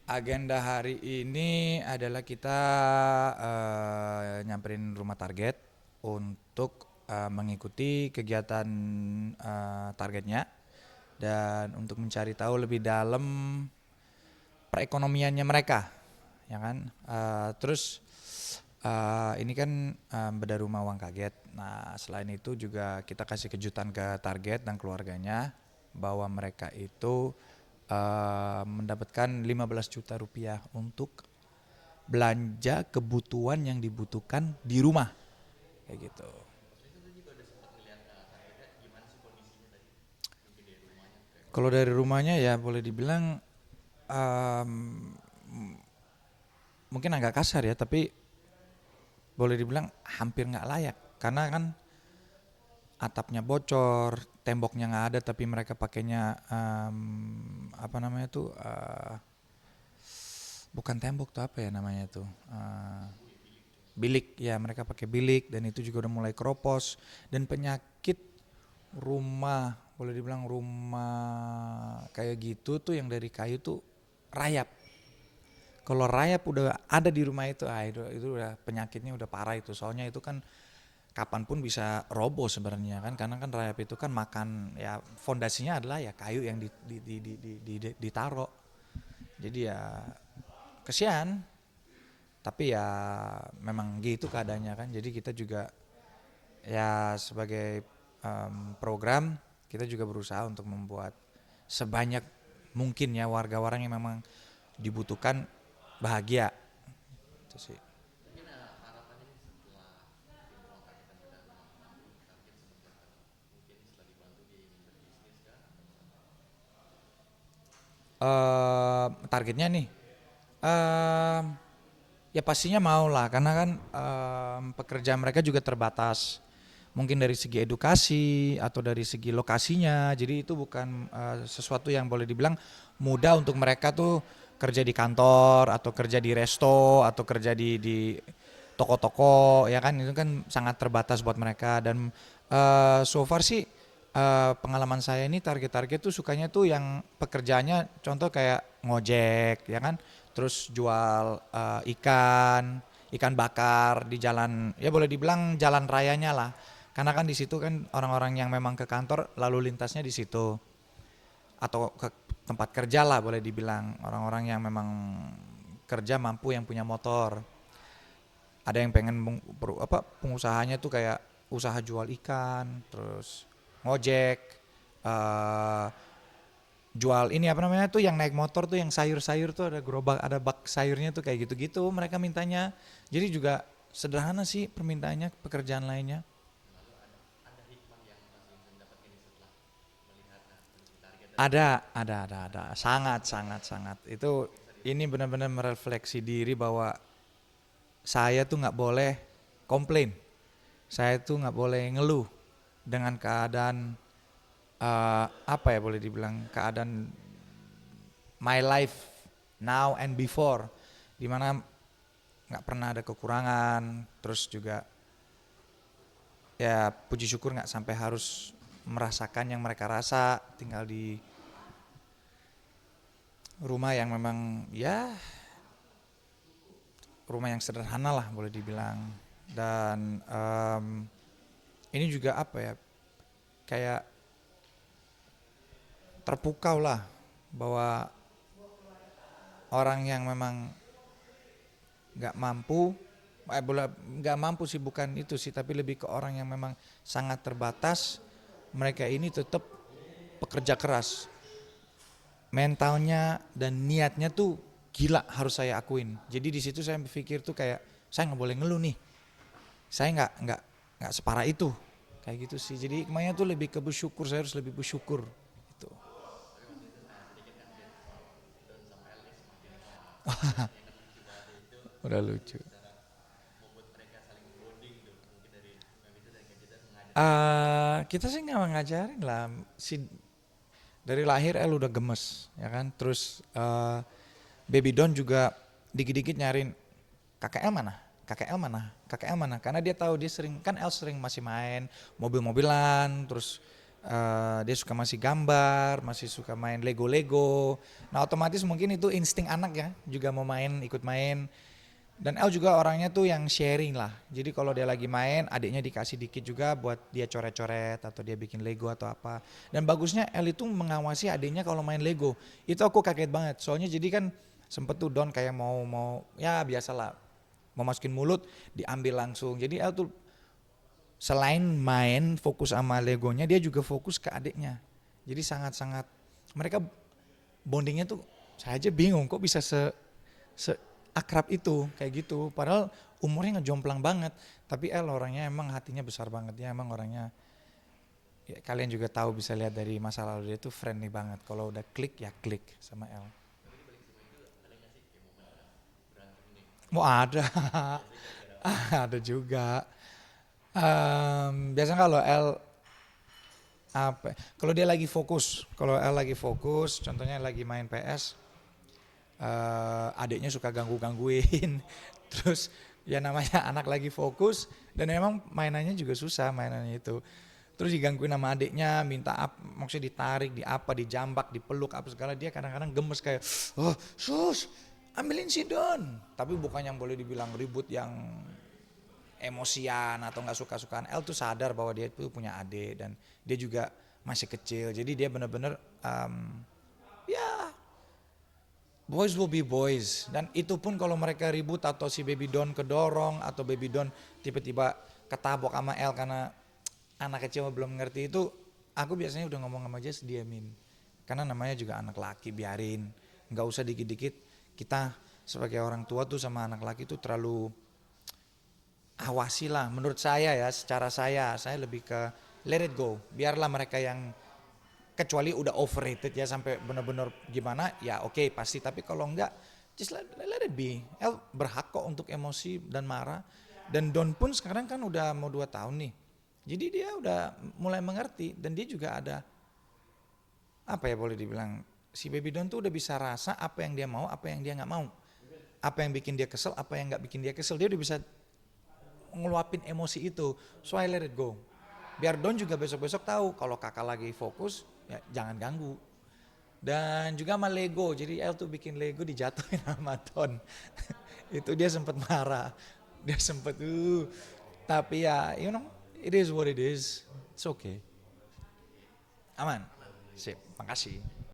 Agenda hari ini adalah kita nyamperin rumah target untuk mengikuti kegiatan targetnya dan untuk mencari tahu lebih dalam perekonomiannya mereka, ya kan? Terus ini kan beda rumah uang kaget. Nah, selain itu juga kita kasih kejutan ke target dan keluarganya bahwa mereka itu mendapatkan 15 juta rupiah untuk belanja kebutuhan yang dibutuhkan di rumah kayak gitu. Kalau dari rumahnya ya boleh dibilang em, mungkin agak kasar ya, tapi boleh dibilang hampir nggak layak karena kan atapnya bocor, temboknya nggak ada tapi mereka pakainya apa namanya tuh bukan tembok tuh apa ya namanya tuh bilik ya, mereka pakai bilik dan itu juga udah mulai keropos dan penyakit rumah, boleh dibilang rumah kayak gitu tuh yang dari kayu tuh rayap. Kalau rayap udah ada di rumah itu, itu udah penyakitnya udah parah itu. Soalnya itu kan kapanpun bisa roboh sebenarnya kan, karena kan rayap itu kan makan ya, fondasinya adalah ya kayu yang ditaro. Jadi ya kesian, tapi ya memang gitu keadaannya kan. Jadi kita juga ya sebagai program kita juga berusaha untuk membuat sebanyak mungkin ya warga-warga yang memang dibutuhkan bahagia itu sih. Targetnya nih em, ya pastinya mau lah karena kan pekerjaan mereka juga terbatas, mungkin dari segi edukasi atau dari segi lokasinya, jadi itu bukan sesuatu yang boleh dibilang mudah untuk mereka tuh kerja di kantor atau kerja di resto atau kerja di toko-toko ya kan, itu kan sangat terbatas buat mereka. Dan so far sih pengalaman saya ini target-target tuh sukanya tuh yang pekerjaannya contoh kayak ngojek ya kan, terus jual ikan bakar di jalan, ya boleh dibilang jalan rayanya lah, karena kan di situ kan orang-orang yang memang ke kantor lalu lintasnya di situ atau ke tempat kerja lah, boleh dibilang orang-orang yang memang kerja mampu yang punya motor. Ada yang pengen pengusahanya tuh kayak usaha jual ikan, terus ngojek, eh, jual ini apa namanya tuh yang naik motor tuh yang sayur-sayur tuh ada gerobak, ada bak sayurnya tuh kayak gitu-gitu mereka mintanya. Jadi juga sederhana sih permintaannya pekerjaan lainnya. Ada, sangat, sangat, sangat. Itu ini benar-benar merefleksi diri bahwa saya tuh nggak boleh komplain, saya tuh nggak boleh ngeluh dengan keadaan apa ya, boleh dibilang keadaan my life now and before, dimana nggak pernah ada kekurangan, terus juga ya puji syukur nggak sampai harus merasakan yang mereka rasa tinggal di rumah yang memang ya rumah yang sederhana lah boleh dibilang. Dan ini juga apa ya, kayak terpukau lah bahwa orang yang memang nggak mampu, nggak mampu sih bukan itu sih, tapi lebih ke orang yang memang sangat terbatas, mereka ini tetap pekerja keras, mentalnya dan niatnya tuh gila, harus saya akuin. Jadi di situ saya berpikir tuh kayak saya nggak boleh ngeluh nih, saya nggak separah itu kayak gitu sih. Jadi kemarin tuh lebih ke bersyukur, saya harus lebih bersyukur itu. Udah lucu. Kita sih nggak ngajarin lah, si dari lahir El udah gemes ya kan, terus Baby Don juga dikit-dikit nyariin kakek El mana, kakek El mana, kakek El mana, karena dia tahu dia sering kan, El sering masih main mobil-mobilan, terus Dia suka masih gambar, masih suka main Lego-Lego. Nah otomatis mungkin itu insting anak ya, juga mau main, ikut main. Dan El juga orangnya tuh yang sharing lah. Jadi kalau dia lagi main, adiknya dikasih dikit juga buat dia coret-coret atau dia bikin Lego atau apa. Dan bagusnya El itu mengawasi adiknya kalau main Lego. Itu aku kaget banget. Soalnya jadi kan sempet tuh Don kayak mau ya biasalah mau masukin mulut diambil langsung. Jadi El tuh selain main fokus sama Legonya, dia juga fokus ke adiknya. Jadi sangat-sangat mereka bondingnya tuh saya aja bingung kok bisa se akrab itu kayak gitu. Padahal umurnya ngejomplang banget. Tapi El orangnya emang hatinya besar banget. Dia emang orangnya ya, kalian juga tahu bisa lihat dari masa lalu dia tuh friendly banget. Kalau udah klik ya klik sama El. Mau ada, ada juga. Biasanya kalau El apa? Kalau dia lagi fokus, kalau El lagi fokus, contohnya lagi main PS, adiknya suka gangguin terus ya namanya anak lagi fokus dan memang mainannya juga susah mainannya itu terus digangguin sama adiknya minta maksudnya ditarik di apa dijambak dipeluk apa segala dia kadang-kadang gemes kayak oh sus ambilin si Don tapi bukan yang boleh dibilang ribut yang emosian atau nggak suka-sukaan El tuh sadar bahwa dia itu punya adik dan dia juga masih kecil jadi dia benar-benar ya boys will be boys dan itu pun kalau mereka ribut atau si Baby Don kedorong atau Baby Don tiba-tiba ketabok sama El karena anak kecil belum ngerti itu aku biasanya udah ngomong sama dia diamin karena namanya juga anak laki biarin nggak usah dikit-dikit kita sebagai orang tua tuh sama anak laki tuh terlalu awasi lah menurut saya ya secara saya lebih ke let it go biarlah mereka yang kecuali udah overrated ya sampai benar-benar gimana ya oke pasti tapi kalau enggak just let it be El berhak kok untuk emosi dan marah dan Don pun sekarang kan udah mau 2 tahun nih jadi dia udah mulai mengerti dan dia juga ada apa ya boleh dibilang si Baby Don tuh udah bisa rasa apa yang dia mau apa yang dia nggak mau apa yang bikin dia kesel apa yang nggak bikin dia kesel dia udah bisa ngeluapin emosi itu so I let it go biar Don juga besok-besok tahu kalau kakak lagi fokus ya jangan ganggu dan juga sama Lego jadi El tuh bikin Lego dijatuhin sama Don itu dia sempat marah dia sempat tapi ya you know it is what it is it's okay aman sip makasih